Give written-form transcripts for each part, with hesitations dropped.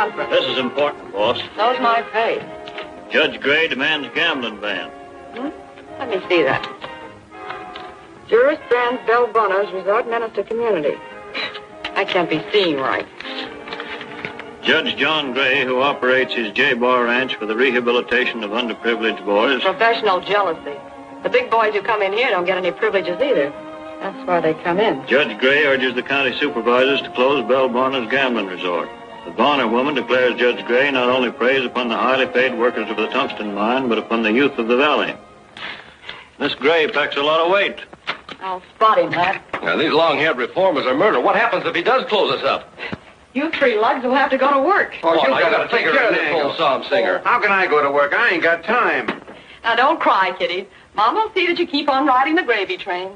conference. This is important, boss. So's my face. Judge Gray demands gambling ban. Let me see that. Jurist bans Bell Bonner's resort menace to community. I can't be seeing right. Judge John Gray, who operates his J-Bar Ranch for the rehabilitation of underprivileged boys. Professional jealousy. The big boys who come in here don't get any privileges either. That's why they come in. Judge Gray urges the county supervisors to close Bell Bonner's gambling resort. The Bonner woman declares Judge Gray not only preys upon the highly paid workers of the tungsten mine, but upon the youth of the valley. This Gray packs a lot of weight. I'll spot him, lad. Now, these long-haired reformers are murder. What happens if he does close us up? You three lugs will have to go to work. Oh, you got to take care of this old psalm singer. How can I go to work? I ain't got time. Now, don't cry, kiddies. Mom will see that you keep on riding the gravy train.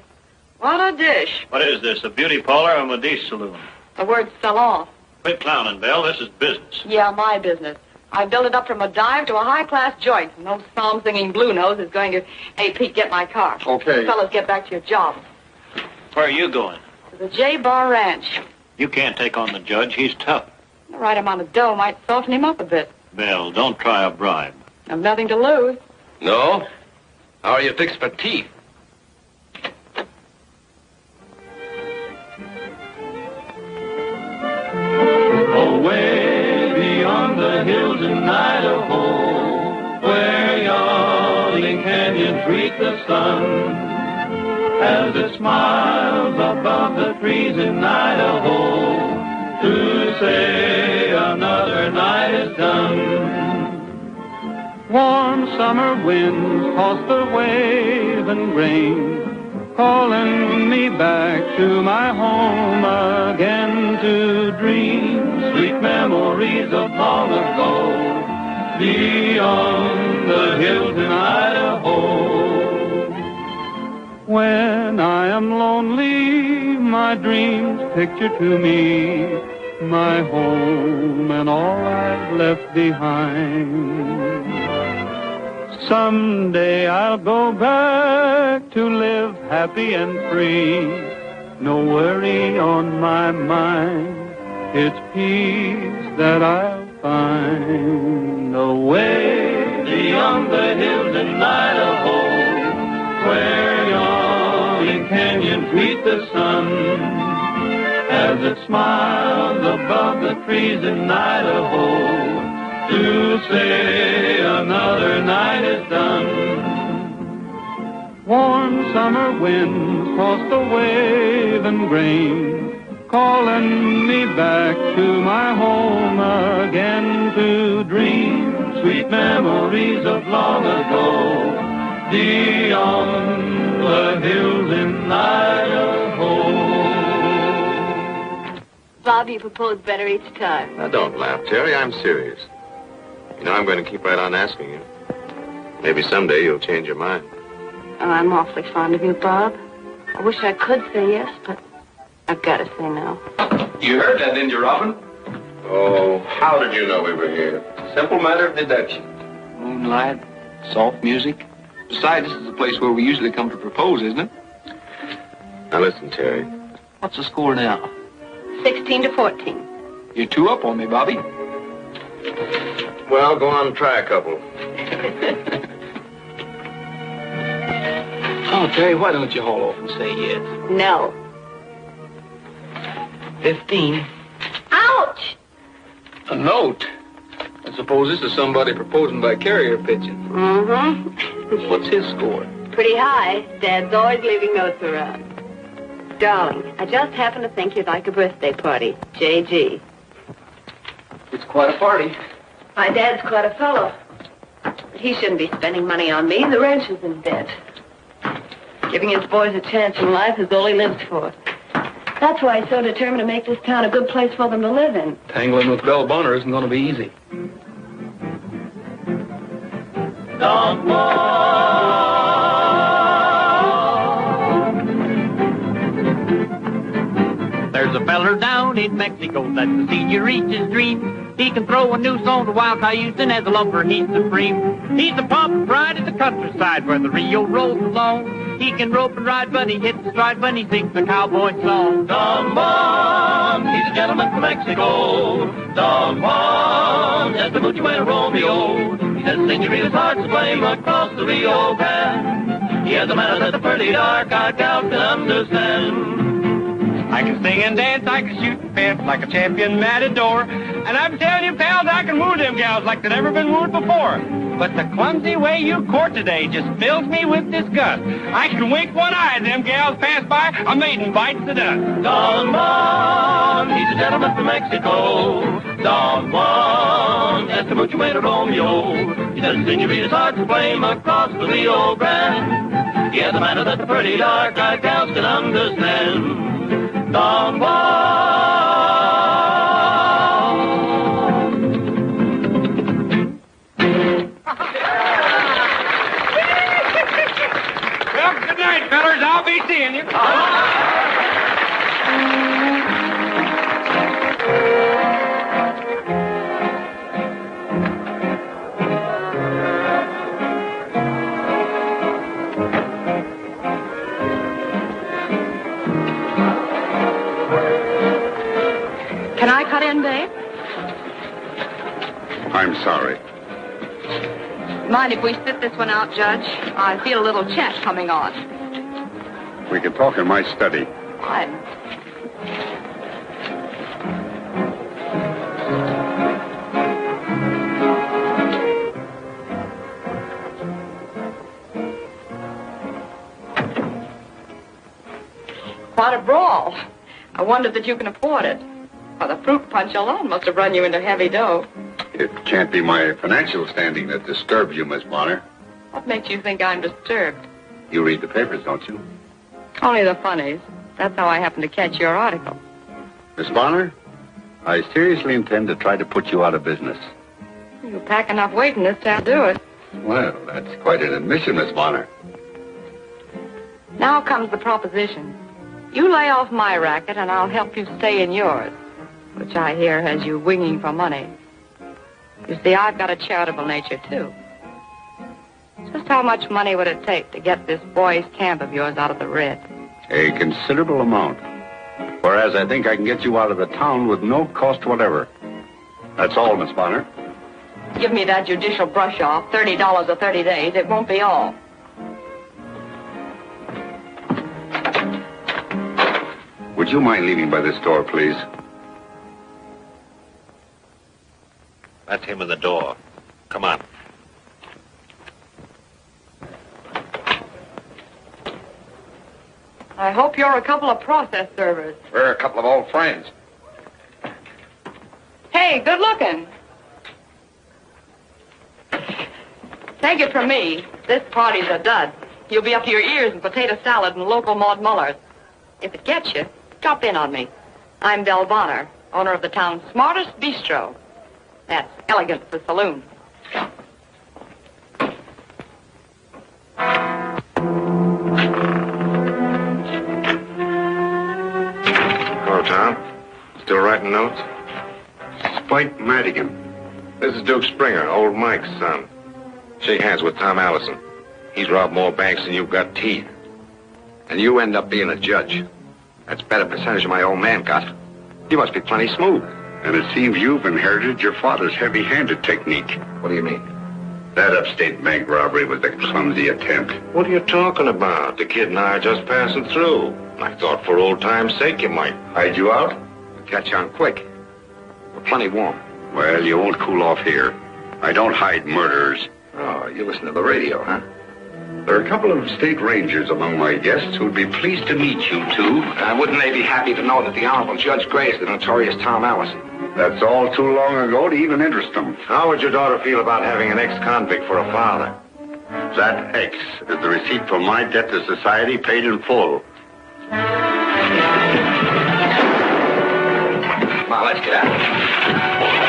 What a dish. What is this, a beauty parlor or a Medice saloon? The word salon. Quit clowning, Belle. This is business. Yeah, my business. I built it up from a dive to a high-class joint. No psalm-singing blue nose is going to... Hey, Pete, get my car. Okay. Fellas, get back to your jobs. Where are you going? To the J-Bar Ranch. You can't take on the judge. He's tough. The right amount of dough might soften him up a bit. Belle, don't try a bribe. I've nothing to lose. No? How are you fixed for teeth? Away beyond the hills in Idaho, where yawning canyons greet the sun, as it smiles above the trees in Idaho, to say another night is done. Warm summer winds toss the waving grain, calling me back to my home again to dream sweet memories of long ago, beyond the hills in Idaho. When I am lonely, my dreams picture to me my home and all I've left behind. Someday I'll go back to live happy and free. No worry on my mind. It's peace that I'll find. Away beyond the hills in Idaho, where yawning canyons meet the sun, as it smiles above the trees in Idaho, to say another night is done. Warm summer winds toss the waving grain, calling me back to my home again to dream sweet memories of long ago, beyond the hills in Idaho. Bob, you propose better each time. Now, don't laugh, Terry. I'm serious. You know, I'm going to keep right on asking you. Maybe someday you'll change your mind. Oh, I'm awfully fond of you, Bob. I wish I could say yes, but I've got to say no. You heard that, didn't you, Robin? Oh, how did you know we were here? Simple matter of deduction. Moonlight, soft music. Besides, this is the place where we usually come to propose, isn't it? Now, listen, Terry. What's the score now? 16-14. You're two up on me, Bobby. Well, go on, try a couple. Oh, Terry, why don't you haul off and say yes? No. 15. Ouch! A note? I suppose this is somebody proposing by carrier pigeon. Mm-hmm. What's his score? Pretty high. Dad's always leaving notes around. Darling, I just happen to think you'd like a birthday party. J.G. It's quite a party. My dad's quite a fellow. But he shouldn't be spending money on me. The ranch is in debt. Giving his boys a chance in life is all he lives for. That's why he's so determined to make this town a good place for them to live in. Tangling with Bell Bonner isn't going to be easy. Don't walk. There's a feller down in Mexico that's seen you reach his dream. He can throw a noose on the wild cayuse, and as a lumper he's supreme. He's the pomp and pride of the countryside where the Rio rolls along. He can rope and ride, but he hits the stride when he sings the cowboy song. Don Juan, he's a gentleman from Mexico. Don Juan, that's the mucho and Romeo. He says senoritas hearts aflame across the Rio Grande. He has a manner that the pretty dark-eyed gals can understand. I can sing and dance, I can shoot and fence like a champion matador. And I'm telling you, pals, I can woo them gals like they'd never been wooed before. But the clumsy way you court today just fills me with disgust. I can wink one eye and them gals pass by, a maiden bites the dust. Don Juan, he's a gentleman from Mexico. Don Juan, that's the mucho and Romeo. He says senoritas hearts aflame across the Rio Grande. He has a manner that the pretty dark-eyed gals can understand. Don Juan. Well, good night, fellers. I'll be seeing you. Can I cut in, babe? I'm sorry. Mind if we sit this one out, Judge? I feel a little chat coming on. We can talk in my study. Fine. Quite a brawl. I wonder that you can afford it. Well, the fruit punch alone must have run you into heavy dough. It can't be my financial standing that disturbs you, Miss Bonner. What makes you think I'm disturbed? You read the papers, don't you? Only the funnies. That's how I happened to catch your article. Miss Bonner, I seriously intend to try to put you out of business. You pack enough weight in this town to do it. Well, that's quite an admission, Miss Bonner. Now comes the proposition. You lay off my racket and I'll help you stay in yours, which I hear has you winging for money. You see, I've got a charitable nature, too. Just how much money would it take to get this boys' camp of yours out of the red? A considerable amount. Whereas I think I can get you out of the town with no cost whatever. That's all, Miss Bonner. Give me that judicial brush off, $30 or 30 days. It won't be all. Would you mind leaving by this door, please? That's him in the door. Come on. I hope you're a couple of process servers. We're a couple of old friends. Hey, good looking. Take it from me. This party's a dud. You'll be up to your ears in potato salad and local Maud Mullers. If it gets you, drop in on me. I'm Belle Bonner, owner of the town's smartest bistro. That's Elegance the Saloon. Hello, Tom. Still writing notes? Spike Madigan. This is Duke Springer, old Mike's son. Shake hands with Tom Allison. He's robbed more banks than you've got teeth. And you end up being a judge. That's a better percentage than my old man got. You must be plenty smooth. And it seems you've inherited your father's heavy-handed technique. What do you mean? That upstate bank robbery was a clumsy attempt. What are you talking about? The kid and I are just passing through. I thought for old time's sake you might. Hide you out? We'll catch on quick. We're plenty warm. Well, you won't cool off here. I don't hide murderers. Oh, you listen to the radio, huh? There are a couple of state rangers among my guests who'd be pleased to meet you two. Wouldn't they be happy to know that the Honorable Judge Gray is the notorious Tom Allison? That's all too long ago to even interest them. How would your daughter feel about having an ex-convict for a father? That X is the receipt for my debt to society paid in full. Come on, let's get out.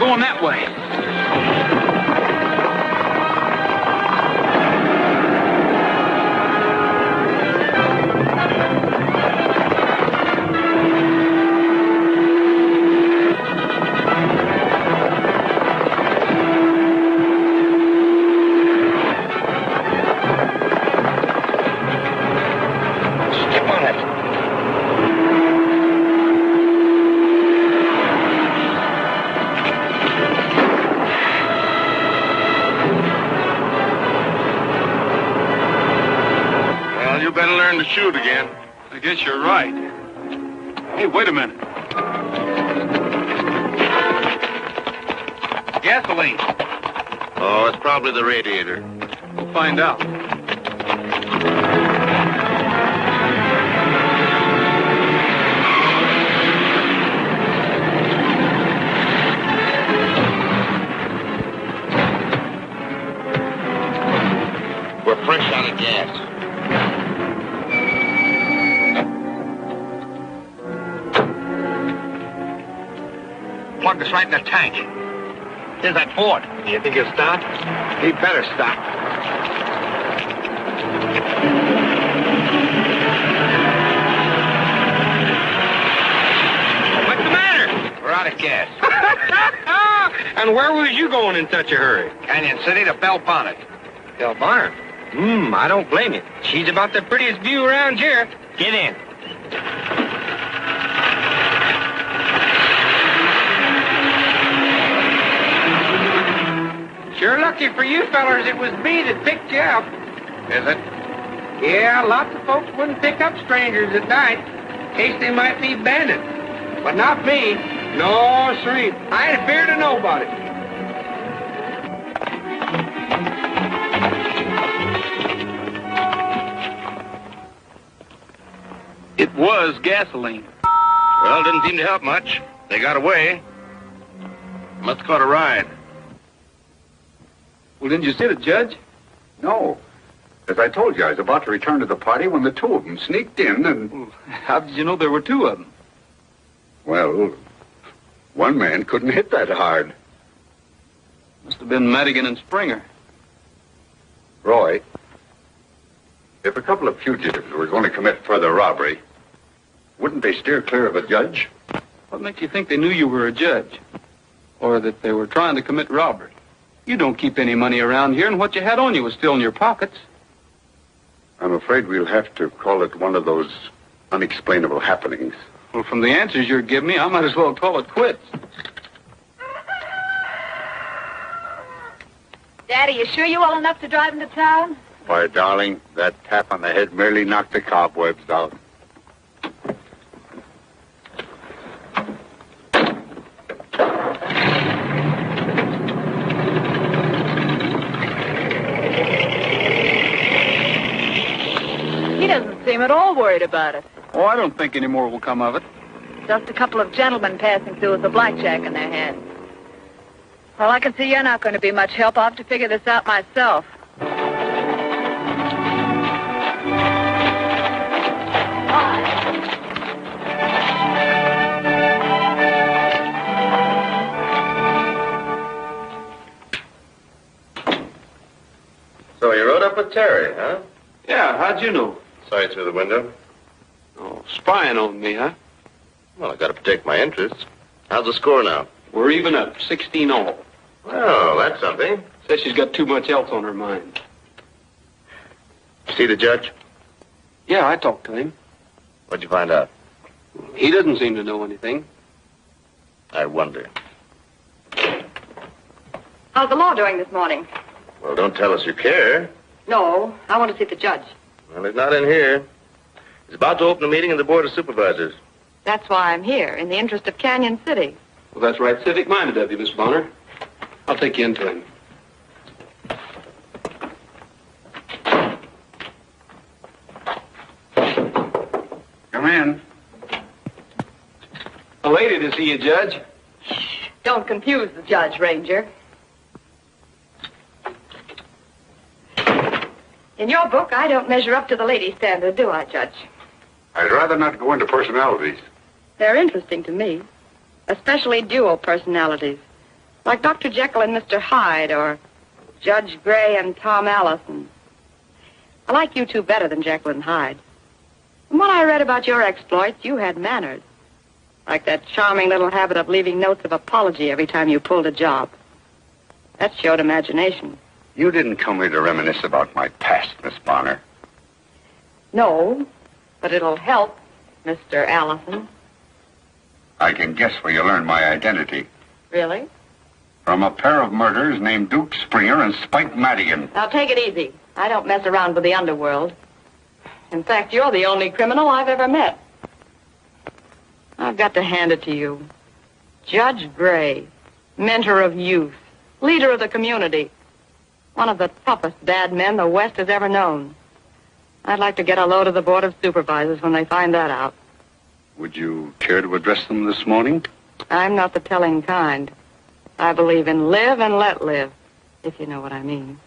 going that way. Shoot again. I guess you're right. Hey, wait a minute. Gasoline. Oh, it's probably the radiator. We'll find out. We're fresh out of gas. Plugged us right in the tank. Here's that Ford. You think he'll stop? He better stop. What's the matter? We're out of gas. And where was you going in such a hurry? Canyon City to Bell Bonnet. Bell Bonnet? I don't blame you. She's about the prettiest view around here. Get in. Sure lucky for you fellers it was me that picked you up. Is it? Yeah, lots of folks wouldn't pick up strangers at night, in case they might be bandits. But not me. No, sirree. I ain't afeard of nobody. It was gasoline. Well, didn't seem to help much. They got away. Must have caught a ride. Well, didn't you see the judge? No. As I told you, I was about to return to the party when the two of them sneaked in and... Well, how did you know there were two of them? Well, one man couldn't hit that hard. Must have been Madigan and Springer. Roy, if a couple of fugitives were going to commit further robbery, wouldn't they steer clear of a judge? What makes you think they knew you were a judge? Or that they were trying to commit robbery? You don't keep any money around here, and what you had on you was still in your pockets. I'm afraid we'll have to call it one of those unexplainable happenings. Well, from the answers you're giving me, I might as well call it quits. Daddy, you sure you well enough to drive into town? Why, darling, that tap on the head merely knocked the cobwebs out. He doesn't seem at all worried about it. Oh, I don't think any more will come of it. Just a couple of gentlemen passing through with a blackjack in their hands. Well, I can see you're not going to be much help. I'll have to figure this out myself. So you rode up with Terry, huh? Yeah, how'd you know? Saw you through the window. Oh, spying on me, huh? Well, I got to protect my interests. How's the score now? We're even up, 16 all. Well, that's something. Says she's got too much else on her mind. See the judge? Yeah, I talked to him. What'd you find out? He doesn't seem to know anything. I wonder. How's the law doing this morning? Well, don't tell us you care. No, I want to see the judge. Well, he's not in here. He's about to open a meeting of the Board of Supervisors. That's why I'm here, in the interest of Canyon City. Well, that's right civic-minded of you, Miss Bonner. I'll take you into him. Come in. A lady to see you, Judge. Don't confuse the judge, Ranger. In your book, I don't measure up to the lady standard, do I, Judge? I'd rather not go into personalities. They're interesting to me, especially dual personalities. Like Dr. Jekyll and Mr. Hyde, or Judge Gray and Tom Allison. I like you two better than Jekyll and Hyde. From what I read about your exploits, you had manners. Like that charming little habit of leaving notes of apology every time you pulled a job. That showed imagination. You didn't come here to reminisce about my past, Miss Bonner. No, but it'll help, Mr. Allison. I can guess where you learned my identity. Really? From a pair of murderers named Duke Springer and Spike Madigan. Now, take it easy. I don't mess around with the underworld. In fact, you're the only criminal I've ever met. I've got to hand it to you. Judge Gray, mentor of youth, leader of the community, one of the toughest bad men the West has ever known. I'd like to get a load of the Board of Supervisors when they find that out. Would you care to address them this morning? I'm not the telling kind. I believe in live and let live, if you know what I mean.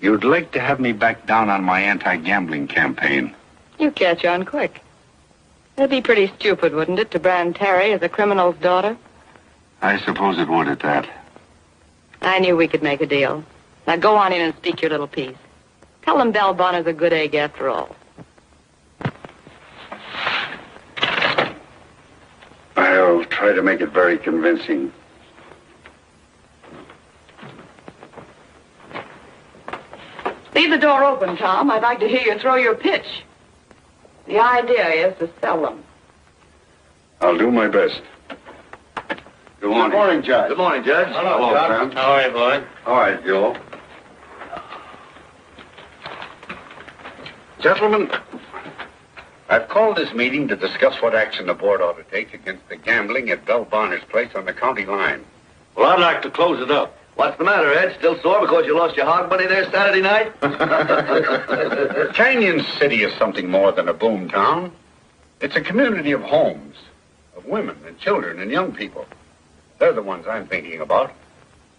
You'd like to have me back down on my anti-gambling campaign. You catch on quick. It'd be pretty stupid, wouldn't it, to brand Terry as a criminal's daughter? I suppose it would at that. I knew we could make a deal. Now go on in and speak your little piece. Tell them Belle Bonner's a good egg after all. I'll try to make it very convincing. Leave the door open, Tom. I'd like to hear you throw your pitch. The idea is to sell them. I'll do my best. Good morning. Good morning, Judge. Good morning, Judge. Hello, Sam. How are you, boy? All right, Joe. Gentlemen, I've called this meeting to discuss what action the board ought to take against the gambling at Belle Bonner's place on the county line. Well, I'd like to close it up. What's the matter, Ed? Still sore because you lost your hog money there Saturday night? Canyon City is something more than a boom town. It's a community of homes, of women and children and young people. They're the ones I'm thinking about.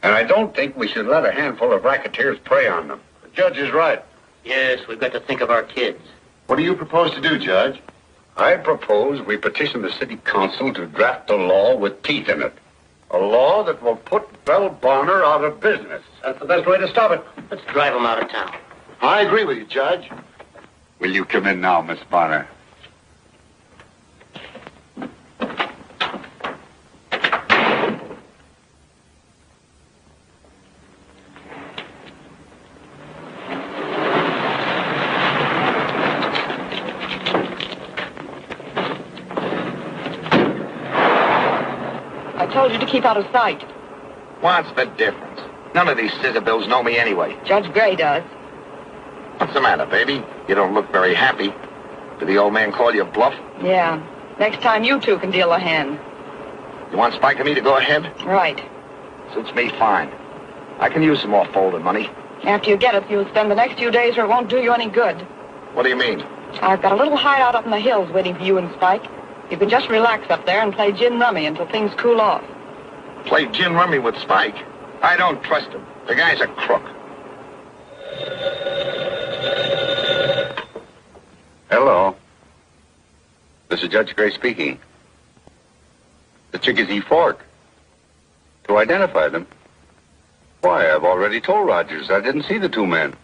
And I don't think we should let a handful of racketeers prey on them. The judge is right. Yes, we've got to think of our kids. What do you propose to do, Judge? I propose we petition the city council to draft a law with teeth in it. A law that will put Belle Bonner out of business. That's the best way to stop it. Let's drive them out of town. I agree with you, Judge. Will you come in now, Miss Bonner? I told you to keep out of sight. What's the difference? None of these scissor bills know me anyway. Judge Gray does. What's the matter, baby? You don't look very happy. Did the old man call you a bluff? Yeah. Next time you two can deal a hand. You want Spike and me to go ahead? Right. Suits me fine. I can use some more folded money. After you get it, you'll spend the next few days or it won't do you any good. What do you mean? I've got a little hideout up in the hills waiting for you and Spike. You can just relax up there and play gin rummy until things cool off. Play gin rummy with Spike? I don't trust him. The guy's a crook. Hello. This is Judge Gray speaking. The Chickasee Fork. To identify them? Why, I've already told Rogers I didn't see the two men.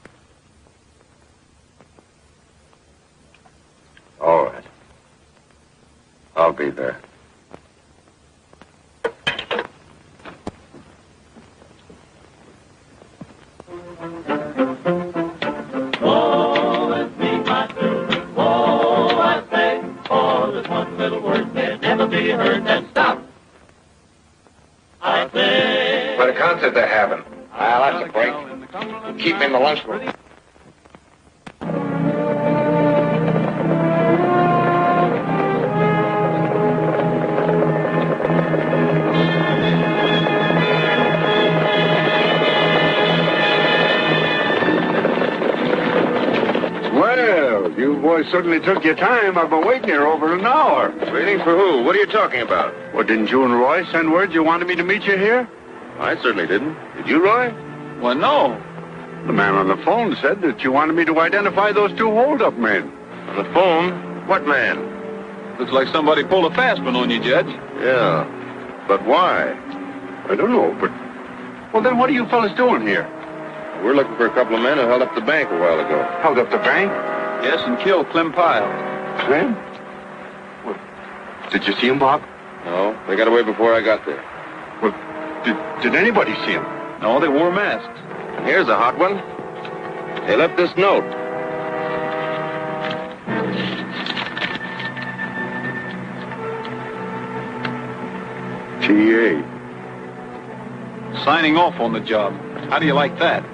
All right. I'll be there. Oh, let's be my children. Oh, I say, oh, there's one little word that never be heard. Then stop. I say. What a concert they're having. Well, that's a break. Keep me in the lunchroom. Well, you boys certainly took your time. I've been waiting here over an hour. Waiting for who? What are you talking about? Well, didn't you and Roy send word you wanted me to meet you here? I certainly didn't. Did you, Roy? Well, no. The man on the phone said that you wanted me to identify those two hold-up men. On the phone? What man? Looks like somebody pulled a fast one on you, Judge. Yeah. But why? I don't know, but... Well, then what are you fellas doing here? We're looking for a couple of men who held up the bank a while ago. Held up the bank? Yes, and killed Clem Pyle. Clem? Well, did you see him, Bob? No, they got away before I got there. Well, did anybody see him? No, they wore masks. And here's a hot one. They left this note. T.A. Signing off on the job. How do you like that?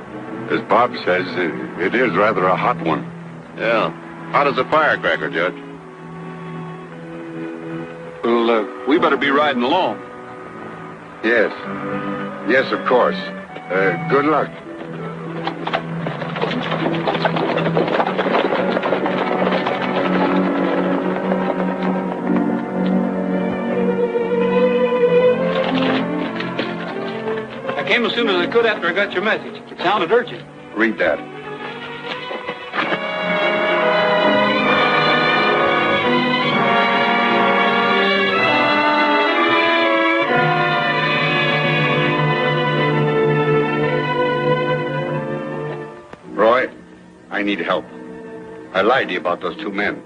As Bob says, it is rather a hot one. Yeah. Hot as a firecracker, Judge. Well, we better be riding along. Yes. Yes, of course. Good luck. I came as soon as I could after I got your message. It sounded urgent. Read that. Roy, I need help. I lied to you about those two men.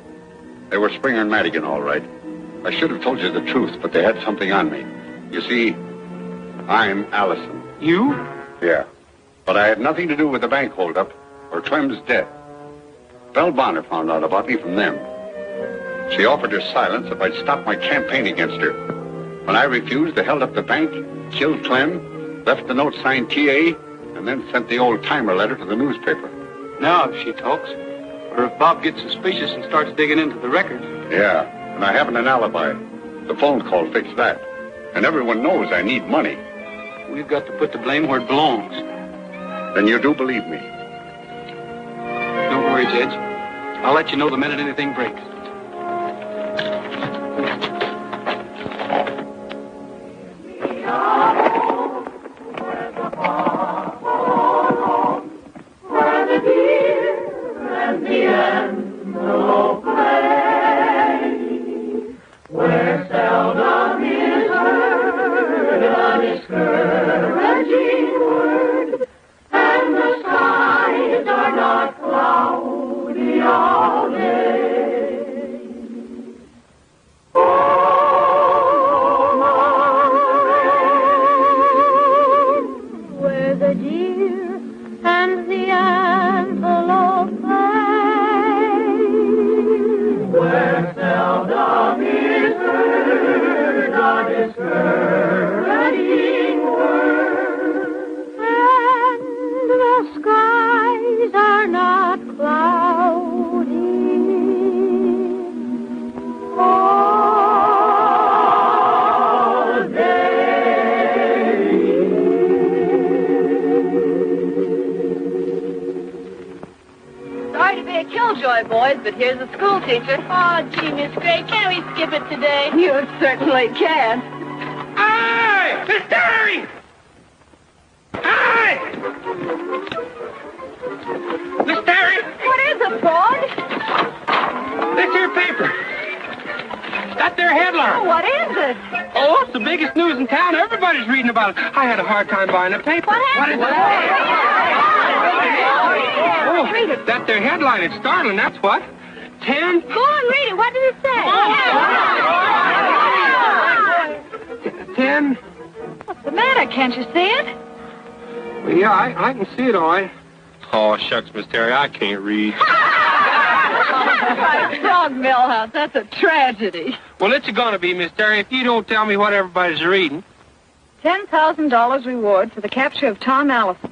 They were Springer and Madigan, all right. I should have told you the truth, but they had something on me. You see, I'm Allison. You? Yeah. But I had nothing to do with the bank holdup or Clem's death. Belle Bonner found out about me from them. She offered her silence if I'd stop my campaign against her. When I refused, they held up the bank, killed Clem, left the note signed T.A., and then sent the old-timer letter to the newspaper. Now, if she talks. Or if Bob gets suspicious and starts digging into the records. Yeah, and I haven't an alibi. The phone call fixed that. And everyone knows I need money. We've got to put the blame where it belongs. Then you do believe me. Don't worry, Judge. I'll let you know the minute anything breaks. But here's the school teacher. Oh, gee, Miss Gray, can't we skip it today? You certainly can. Hi! Miss Terry! Hi! Miss Terry! What is it, Frog? This here paper. Got their headline. Oh, what is it? Oh, it's the biggest news in town. Everybody's reading about it. I had a hard time buying the paper. What is it? Oh, that their headline. It's startling, that's what. 10. Go on, read it. What does it say? 10. What's the matter? Can't you see it? Well, yeah, I can see it all right. Oh, shucks, Miss Terry, I can't read. Frog Millhouse, that's a tragedy. Well, it's gonna be, Miss Terry, if you don't tell me what everybody's reading. $10,000 reward for the capture of Tom Allison.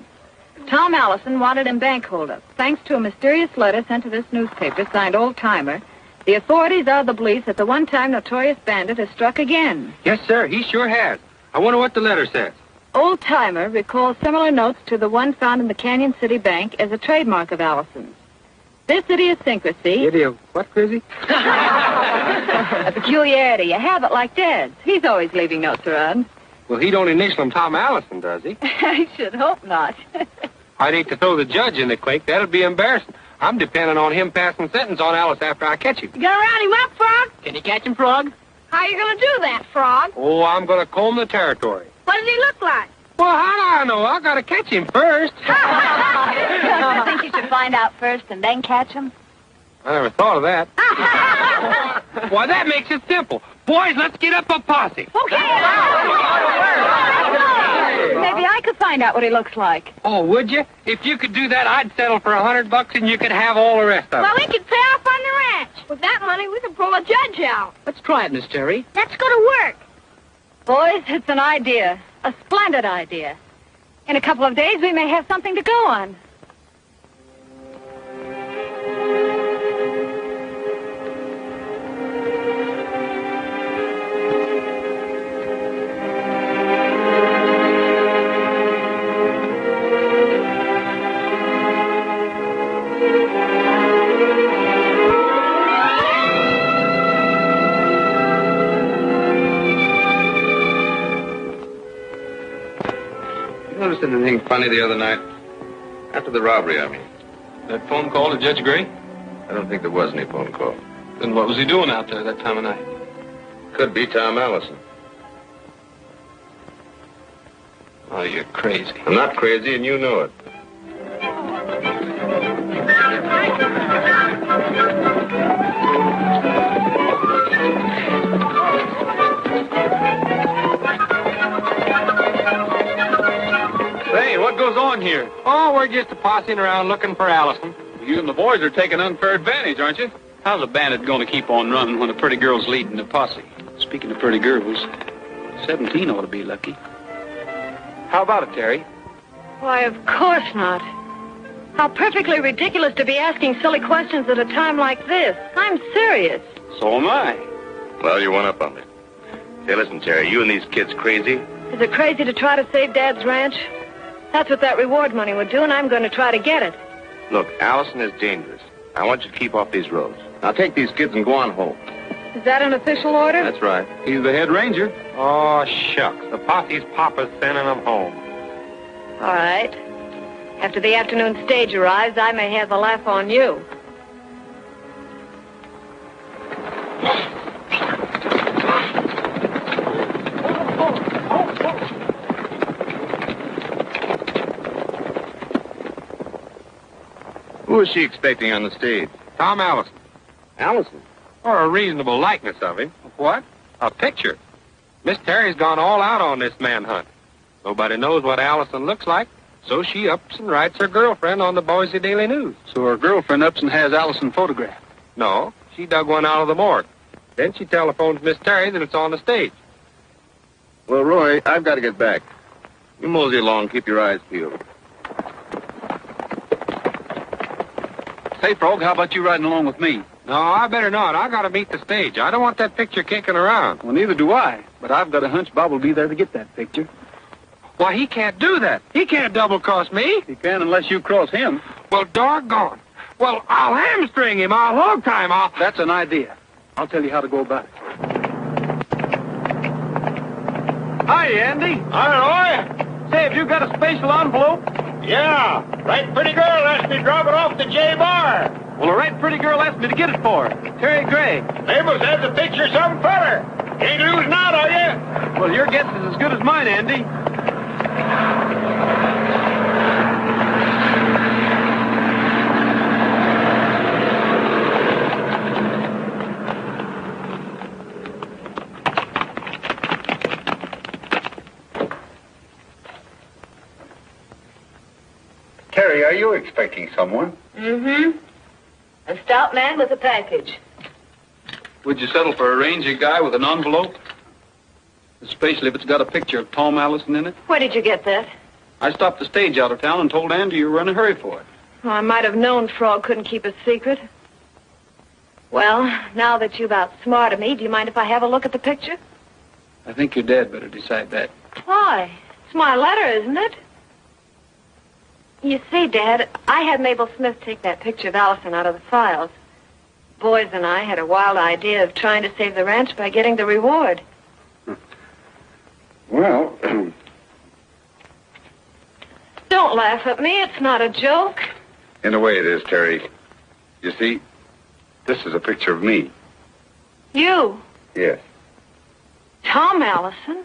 Tom Allison wanted in bank holdup. Thanks to a mysterious letter sent to this newspaper signed Old Timer, the authorities are the belief that the one-time notorious bandit has struck again. Yes, sir, he sure has. I wonder what the letter says. Old Timer recalls similar notes to the one found in the Canyon City Bank as a trademark of Allison's. This idiosyncrasy... What, Crizzy? a peculiarity, a habit like Dad's. He's always leaving notes around. Well, he don't initial him Tom Allison, does he? I should hope not. I'd hate to throw the judge in the quake. That'd be embarrassing. I'm depending on him passing sentence on Alice after I catch him. You gonna round him up, Frog? Can you catch him, Frog? How you gonna do that, Frog? Oh, I'm going to comb the territory. What does he look like? Well, how do I know? I gotta catch him first. Don't you think you should find out first and then catch him? I never thought of that. Why, that makes it simple. Boys, let's get up a posse. Okay. Maybe I could find out what he looks like. Oh, would you? If you could do that, I'd settle for $100 and you could have all the rest of it. Well, we could pay off on the ranch. With that money, we could pull a judge out. Let's try it, Miss Terry. Let's go to work. Boys, it's an idea. A splendid idea. In a couple of days, we may have something to go on. Noticed anything funny the other night? After the robbery, I mean. That phone call to Judge Gray? I don't think there was any phone call. Then what was he doing out there that time of night? Could be Tom Allison. Oh, you're crazy. I'm not crazy, and you know it. Hey, what goes on here? Oh, we're just posseing around looking for Allison. You and the boys are taking unfair advantage, aren't you? How's a bandit going to keep on running when a pretty girl's leading the posse? Speaking of pretty girls, 17 ought to be lucky. How about it, Terry? Why, of course not. How perfectly ridiculous to be asking silly questions at a time like this. I'm serious. So am I. Well, you went up on me. Say, listen, Terry, you and these kids crazy? Is it crazy to try to save Dad's ranch? That's what that reward money would do, and I'm going to try to get it. Look, Allison is dangerous. I want you to keep off these roads. Now take these kids and go on home. Is that an official order? That's right. He's the head ranger. Oh, shucks. The posse's papa's sending them home. All right. After the afternoon stage arrives, I may have the laugh on you. Who is she expecting on the stage? Tom Allison. Allison? Or a reasonable likeness of him. What? A picture. Miss Terry's gone all out on this manhunt. Nobody knows what Allison looks like, so she ups and writes her girlfriend on the Boise Daily News. So her girlfriend ups and has Allison photographed. No, she dug one out of the morgue. Then she telephones Miss Terry that it's on the stage. Well, Roy, I've got to get back. You mosey along, keep your eyes peeled. Say, Frog, how about you riding along with me? No, I better not. I gotta meet the stage. I don't want that picture kicking around. Well, neither do I. But I've got a hunch Bob will be there to get that picture. Why, he can't do that. He can't double-cross me. He can unless you cross him. Well, doggone. Well, I'll hamstring him. I'll hog tie him. That's an idea. I'll tell you how to go about it. Hi, Andy. Hi, Roy. Say, have you got a special envelope? Yeah. Right pretty girl asked me to drop it off to J Bar. Well, a right pretty girl asked me to get it for her. Terry Gray. Label says a picture of some feller. Ain't losing out, are you? Well, your guess is as good as mine, Andy. Terry, are you expecting someone? Mm-hmm. A stout man with a package. Would you settle for a rangy guy with an envelope? Especially if it's got a picture of Tom Allison in it? Where did you get that? I stopped the stage out of town and told Andy you were in a hurry for it. Oh, I might have known Frog couldn't keep a secret. Well, now that you've outsmarted me, do you mind if I have a look at the picture? I think your dad better decide that. Why? It's my letter, isn't it? You see, Dad, I had Mabel Smith take that picture of Allison out of the files. Boys and I had a wild idea of trying to save the ranch by getting the reward. Well, Don't laugh at me. It's not a joke. in a way it is, Terry. You see, this is a picture of me. You, Yes. Tom Allison.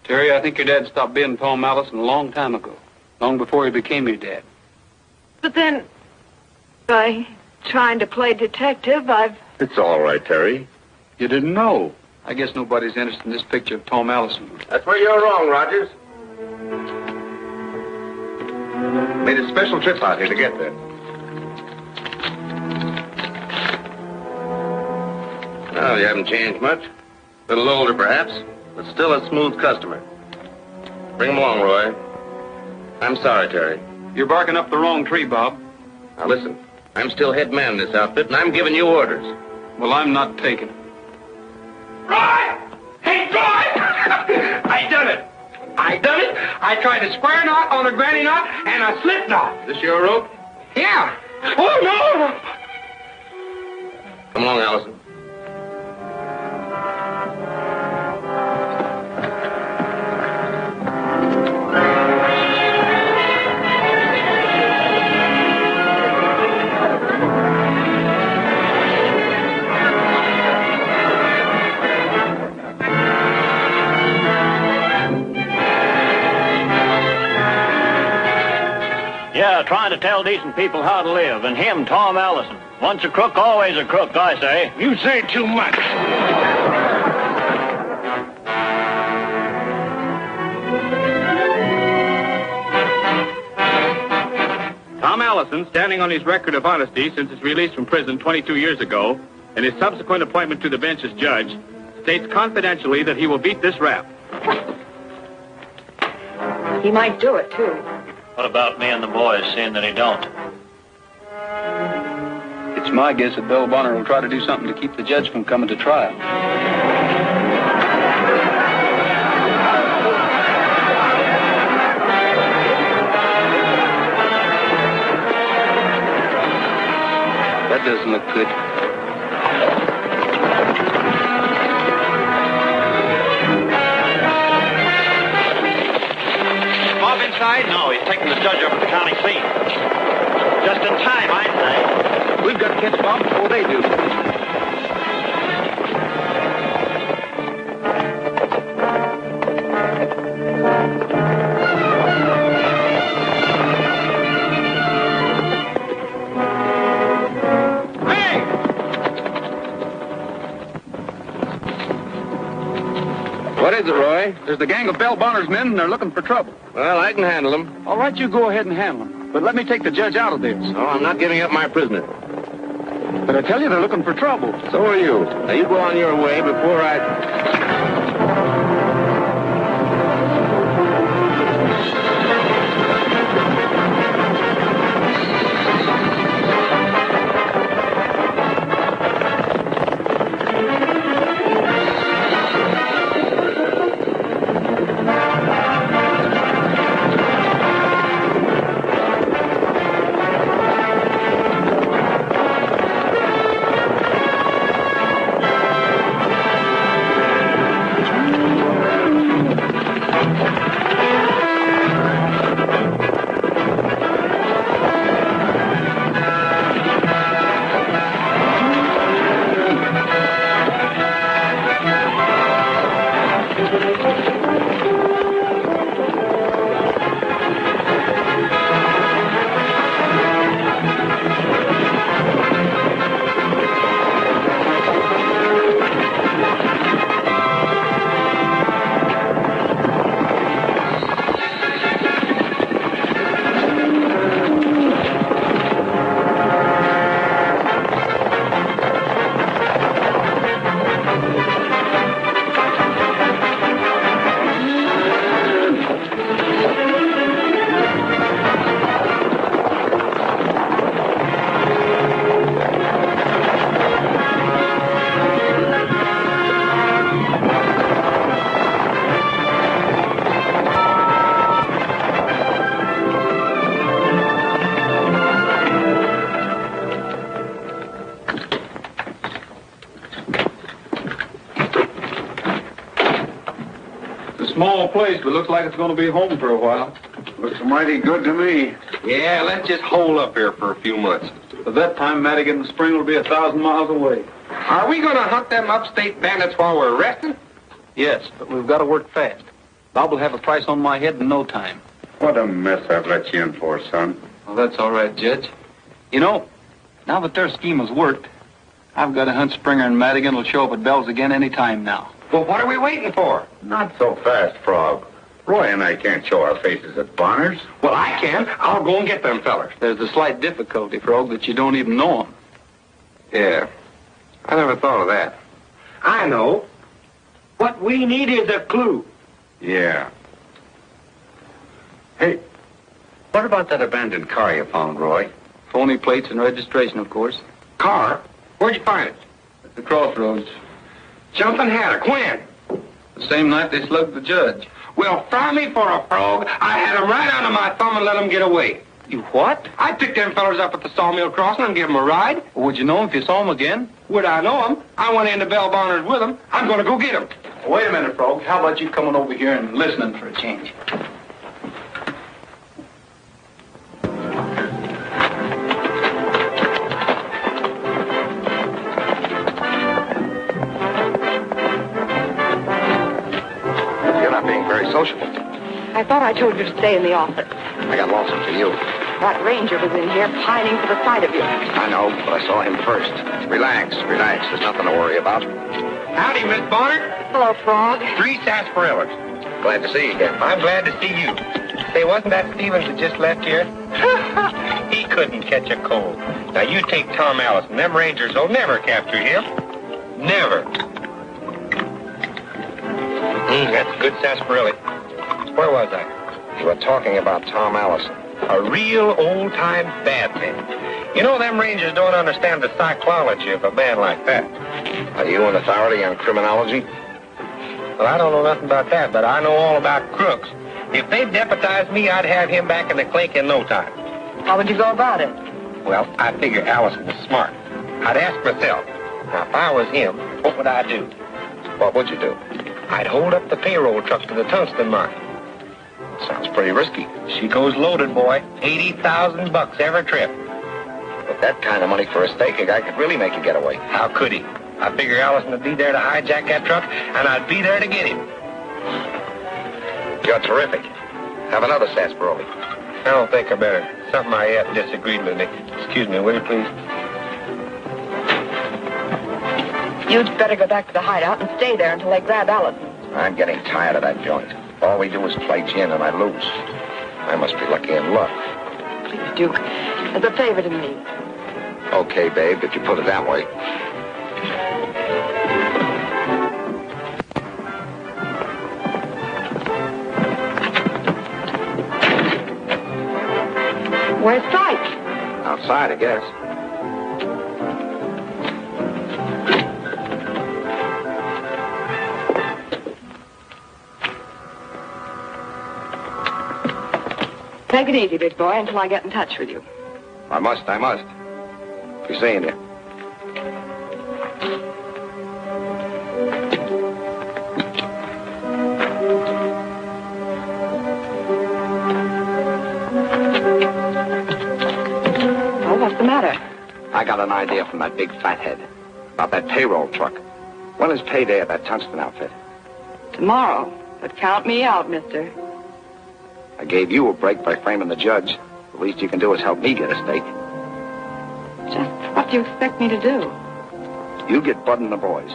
Terry, I think your dad stopped being Tom Allison a long time ago. Long before he became your dad. But then, by trying to play detective, It's all right, Terry. You didn't know. I guess nobody's interested in this picture of Tom Allison. That's where you're wrong, Rogers. Made a special trip out here to get there. Well, you haven't changed much. A little older, perhaps, but still a smooth customer. Bring him along, Roy. I'm sorry, Terry. You're barking up the wrong tree, Bob. Now, listen. I'm still head man in this outfit, and I'm giving you orders. Well, I'm not taking it. Roy! Hey, Roy! I done it. I tried a square knot on a granny knot and a slip knot. This your rope? Yeah. Oh, no! Come along, Allison. Yeah, trying to tell decent people how to live. And him, Tom Allison. Once a crook, always a crook, I say. You say too much. Tom Allison, standing on his record of honesty since his release from prison 22 years ago, and his subsequent appointment to the bench as judge, states confidentially that he will beat this rap. he might do it, too. What about me and the boys, seeing that he don't? It's my guess that Bill Bonner will try to do something to keep the judge from coming to trial. That doesn't look good. Bob inside? No, he's taking the judge over to the county seat. Just in time, I'd say. We've got to catch Bob before they do. What is it, Roy? There's the gang of Bell Bonner's men, and they're looking for trouble. Well, I can handle them. All right, you go ahead and handle them. But let me take the judge out of this. Oh, I'm not giving up my prisoner. But I tell you, they're looking for trouble. So are you. Now, you go on your way before I... Small place, but looks like it's going to be home for a while. Looks mighty good to me. Yeah, let's just hole up here for a few months. By that time, Madigan and Spring will be 1,000 miles away. Are we going to hunt them upstate bandits while we're resting? Yes, but we've got to work fast. Bob will have a price on my head in no time. What a mess I've let you in for, son. Well, that's all right, Judge. You know, now that their scheme has worked, I've got a hunch Springer and Madigan will show up at Bell's again any time now. Well, what are we waiting for? Not so fast, Frog. Roy and I can't show our faces at Bonner's. Well, I can. I'll go and get them fellers. There's a slight difficulty, Frog, that you don't even know them. Yeah. I never thought of that. I know. What we need is a clue. Yeah. Hey, what about that abandoned car you found, Roy? Phony plates and registration, of course. Car? Where'd you find it? At the crossroads. Jumping Haddock. When? The same night they slugged the judge. Well, fry me for a frog. I had them right under my thumb and let them get away. You what? I picked them fellers up at the sawmill crossing and give them a ride. Well, would you know him if you saw him again? Would I know them? I went into Bell Bonner's with them. I'm going to go get them. Wait a minute, Frog. How about you coming over here and listening for a change? You're not being very sociable. I thought I told you to stay in the office. I got lonesome for you. That ranger was in here pining for the sight of you. I know, but I saw him first. Relax, relax. There's nothing to worry about. Howdy, Miss Bonner. Hello, Frog. 3 sarsaparillas. Glad to see you again. I'm glad to see you. Say, wasn't that Stevens that just left here? He couldn't catch a cold. Now, you take Tom Allison. Them Rangers will never capture him. Never. That's good sarsaparilla. Where was I? You were talking about Tom Allison. A real old-time bad man. You know, them Rangers don't understand the psychology of a man like that. Are you an authority on criminology? Well, I don't know nothing about that, but I know all about crooks. If they deputized me, I'd have him back in the clink in no time. How would you go about it? Well, I figure Allison was smart. I'd ask myself, now, if I was him, what would I do? What would you do? I'd hold up the payroll truck to the tungsten mine. Sounds pretty risky. She goes loaded, boy. $80,000 every trip. With that kind of money for a stake, a guy could really make a getaway. How could he? I figure Allison would be there to hijack that truck, and I'd be there to get him. You're terrific. Have another sarsaparilla. I don't think I better. Something I ate disagreed with me. Excuse me, will you please? You'd better go back to the hideout and stay there until they grab Allison. I'm getting tired of that joint. All we do is play gin, and I lose. I must be lucky in luck. Please, Duke. As a favor to me. Okay, babe, if you put it that way. Where's Sykes? Outside, I guess. Take it easy, big boy, until I get in touch with you. I must. Be seeing you. Oh, what's the matter? I got an idea from that big fathead about that payroll truck. When is payday at that tungsten outfit? Tomorrow. But count me out, mister. I gave you a break by framing the judge. The least you can do is help me get a stake. Just what do you expect me to do? You get Bud and the boys.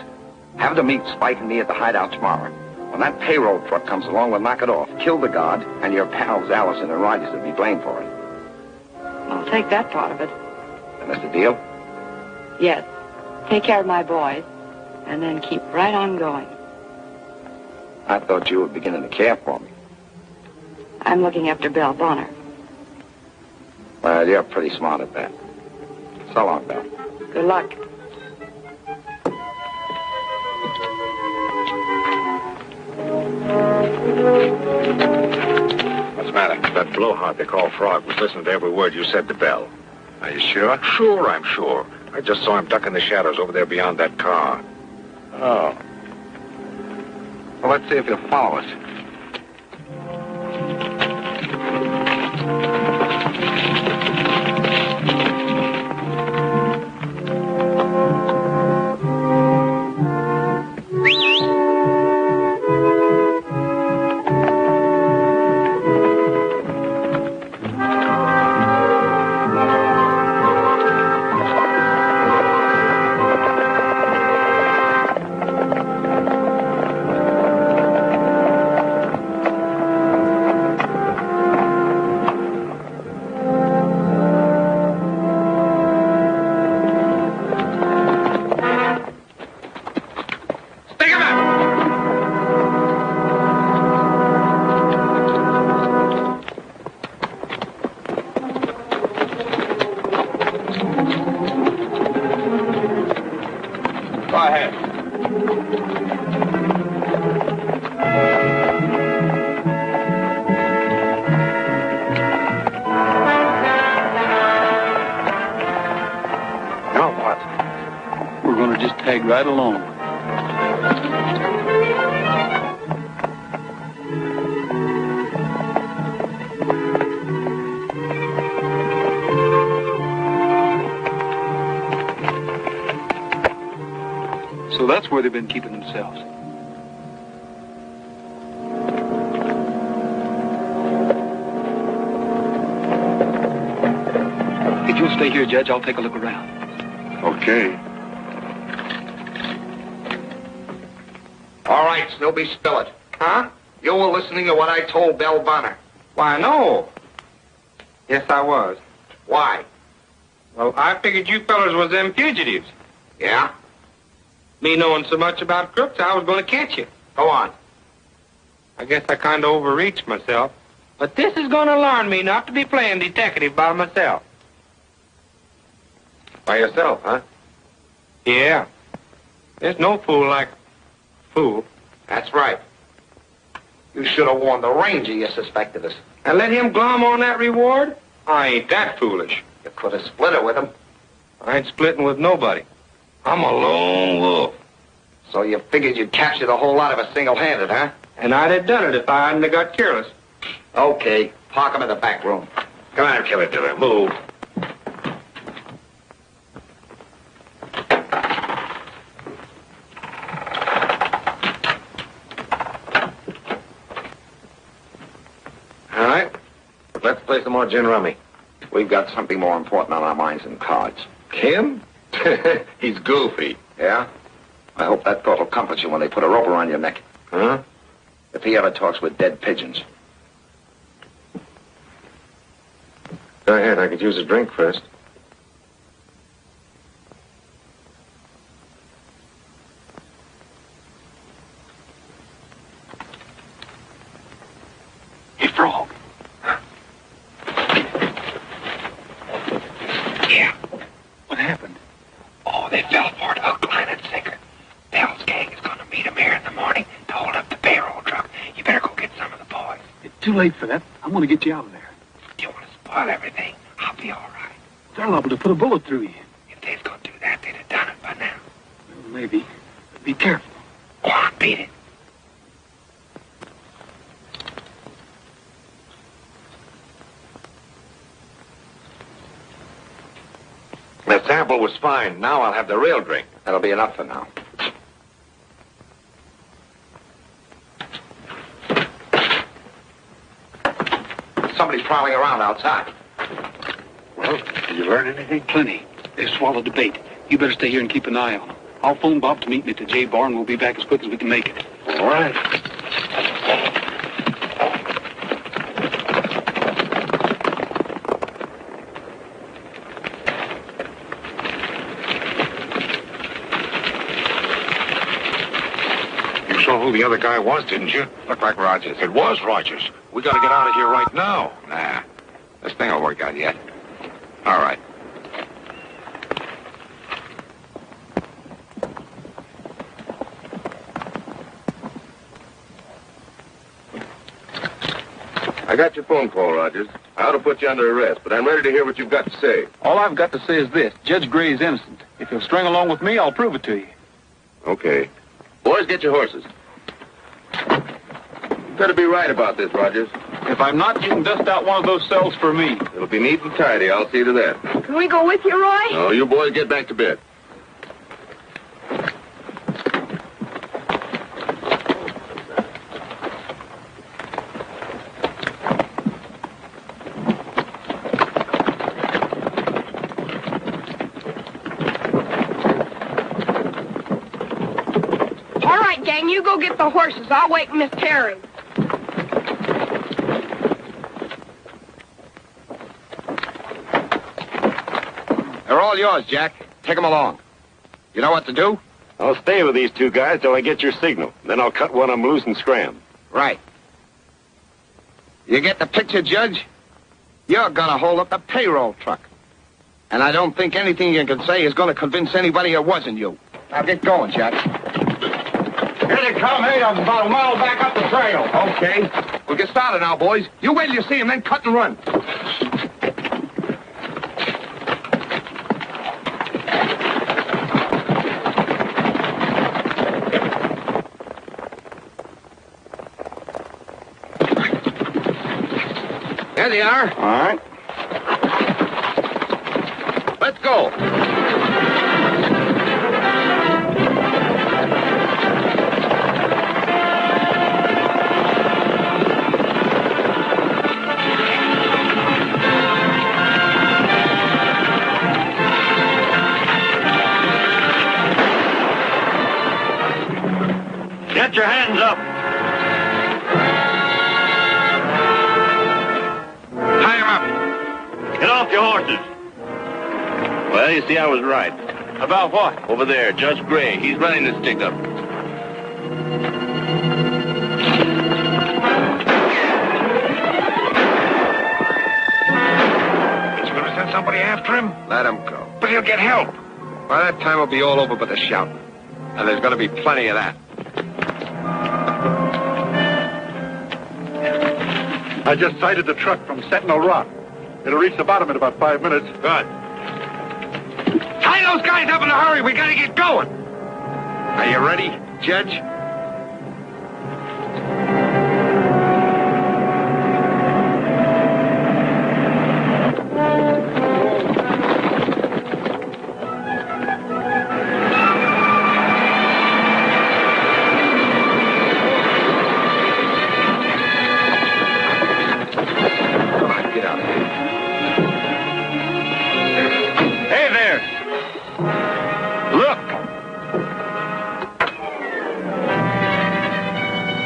Have them meet Spike and me at the hideout tomorrow. When that payroll truck comes along, we'll knock it off. Kill the guard, and your pals Allison and Rogers will be blamed for it. I'll take that part of it. And that's the deal? Yes. Take care of my boys, and then keep right on going. I thought you were beginning to care for me. I'm looking after Belle Bonner. Well, you're pretty smart at that. So long, Belle. Good luck. What's the matter? That blowhard they call Frog was listening to every word you said to Belle. Are you sure? Sure, I'm sure. I just saw him duck in the shadows over there beyond that car. Oh. Well, let's see if he'll follow us. Tag right along. So that's where they've been keeping themselves. If you'll stay here, Judge, I'll take a look around. Okay. All right, Snoopy, spill it. Huh? You were listening to what I told Belle Bonner. Why, no. Yes, I was. Why? Well, I figured you fellas was them fugitives. Yeah? Me knowing so much about crooks, I was going to catch you. Go on. I guess I kind of overreached myself. But this is going to learn me not to be playing detective by myself. By yourself, huh? Yeah. There's no fool like a fool. That's right. You should have warned the ranger you suspected us. And let him glom on that reward? I ain't that foolish. You could have split it with him. I ain't splitting with nobody. I'm a lone wolf. So you figured you'd capture the whole lot of us single-handed, huh? And I'd have done it if I hadn't have got careless. Okay. Park him in the back room. Come on, Killer Diller. Move. All right. Let's play some more gin rummy. We've got something more important on our minds than cards. Him? He's goofy. Yeah? I hope that thought will comfort you when they put a rope around your neck. Huh? If he ever talks with dead pigeons. Go ahead. I could use a drink first. Hey, Frog. Yeah. What happened? Oh, they fell for it, hook, line, and sinker. Bell's gang is going to meet him here in the morning to hold up the payroll truck. You better go get some of the boys. It's too late for that. I'm going to get you out of there. You want to spoil everything? I'll be all right. They're liable to put a bullet through you. If they's going to do that, they'd have done it by now. Well, maybe. But be careful. Go on, beat it. The sample was fine. Now I'll have the real drink. That'll be enough for now. Somebody's prowling around outside. Well, did you learn anything? Plenty. They've swallowed the bait. You better stay here and keep an eye on them. I'll phone Bob to meet me at the J Bar, and we'll be back as quick as we can make it. All right. You saw who the other guy was, didn't you? Looked like Rogers. It was Rogers. We gotta get out of here right now. Nah. This thing will work out yet. All right. I got your phone call, Rogers. I ought to put you under arrest, but I'm ready to hear what you've got to say. All I've got to say is this. Judge Gray is innocent. If you'll string along with me, I'll prove it to you. Okay. Boys, get your horses. You better be right about this, Rogers. If I'm not, you can dust out one of those cells for me. It'll be neat and tidy. I'll see to that. Can we go with you, Roy? No, you boys get back to bed. All right, gang, you go get the horses. I'll wake Miss Terry. They're all yours, Jack. Take them along. You know what to do? I'll stay with these two guys till I get your signal. Then I'll cut one of them loose and scram. Right. You get the picture, Judge? You're gonna hold up the payroll truck. And I don't think anything you can say is gonna convince anybody it wasn't you. Now get going, Jack. Here they come. Hey, I'm about a mile back up the trail. Okay. We'll get started now, boys. You wait till you see him, then cut and run. There you are. All right. Let's go. Get your hands up. Tie him up. Get off your horses. Well, you see, I was right. About what? Over there, Judge Gray. He's running this stick-up. He's going to send somebody after him? Let him go. But he'll get help. By that time, it'll be all over but the shouting. And there's going to be plenty of that. I just sighted the truck from Sentinel Rock. It'll reach the bottom in about 5 minutes. Good. Tie those guys up in a hurry. We got to get going. Are you ready, Judge?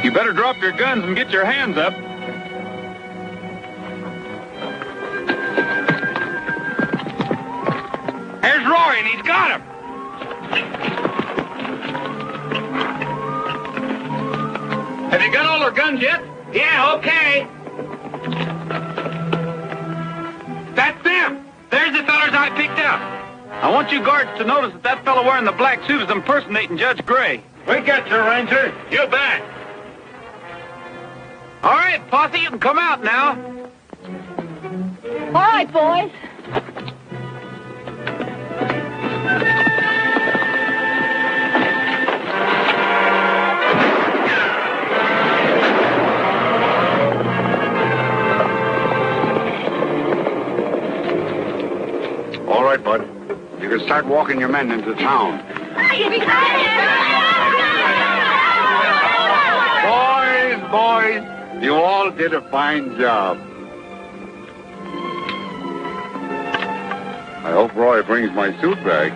You better drop your guns and get your hands up. There's Roy, and he's got him. Have you got all our guns yet? Yeah, okay. That's them. There's the fellers I picked up. I want you guards to notice that that fellow wearing the black suit is impersonating Judge Gray. We get you, Ranger. You bet. All right, posse, you can come out now. All right, boys. All right, bud. You can start walking your men into town. Boys, you all did a fine job. I hope Roy brings my suit back.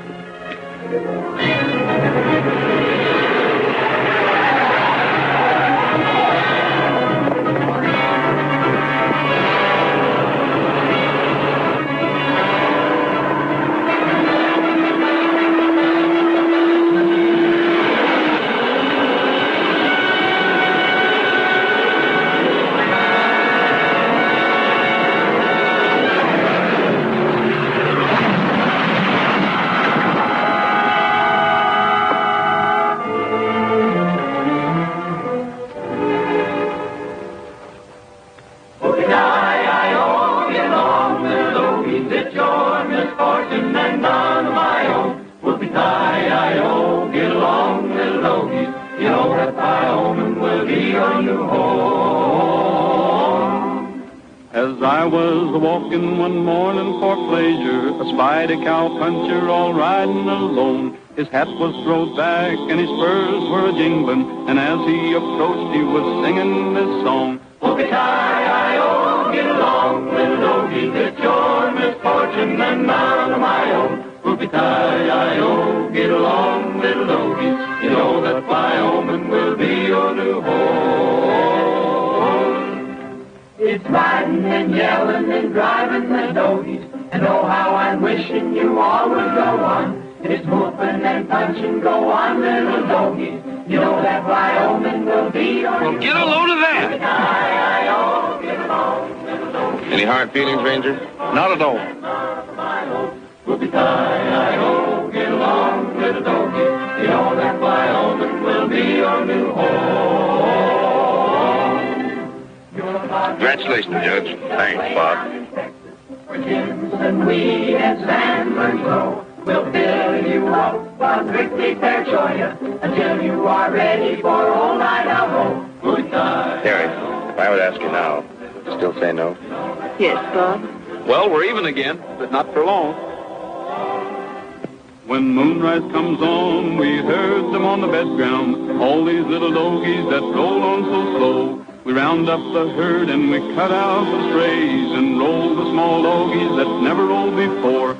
As I was walking one morning for pleasure, I spied a cowpuncher all riding alone. His hat was throwed back and his spurs were a-jingling, and as he approached he was singing this song. Whoopie-tie-I-O, get along, little doggy, it's your misfortune and none of my own. Whoopie-tie-I-O, get along, little doggy, you know that Wyoming will be your new home. It's riding and yelling and driving the doggies, and oh how I'm wishing you all would go on. It's whooping and punching, go on, little doggies, you know that Wyoming will be your Well, get a load of that. Any hard feelings, Ranger? Not at all. Whoopie-tie-I-O, get along, little doggy, you know that Wyoming will be your new home. Congratulations, Judge. Thanks, Bob. And we at Sandburn Grove will fill you up on Wrigley Fair, Georgia, until you are ready for old Idaho. Harry, if I would ask you now, would you still say no? Yes, Bob. Well, we're even again, but not for long. When moonrise comes on, we herd them on the bed ground. All these little doggies that roll on so slow. We round up the herd and we cut out the strays and roll the small doggies that never rolled before.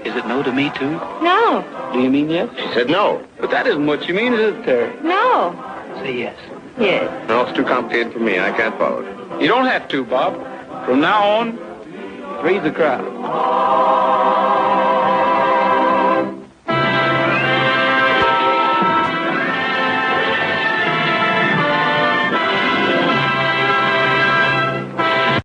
Is it no to me, too? No. Do you mean yes? She said no. But that isn't what you mean, is it, Terry? No. Say yes. Yes. No, it's too complicated for me. I can't follow it. You don't have to, Bob. From now on, three's the crowd.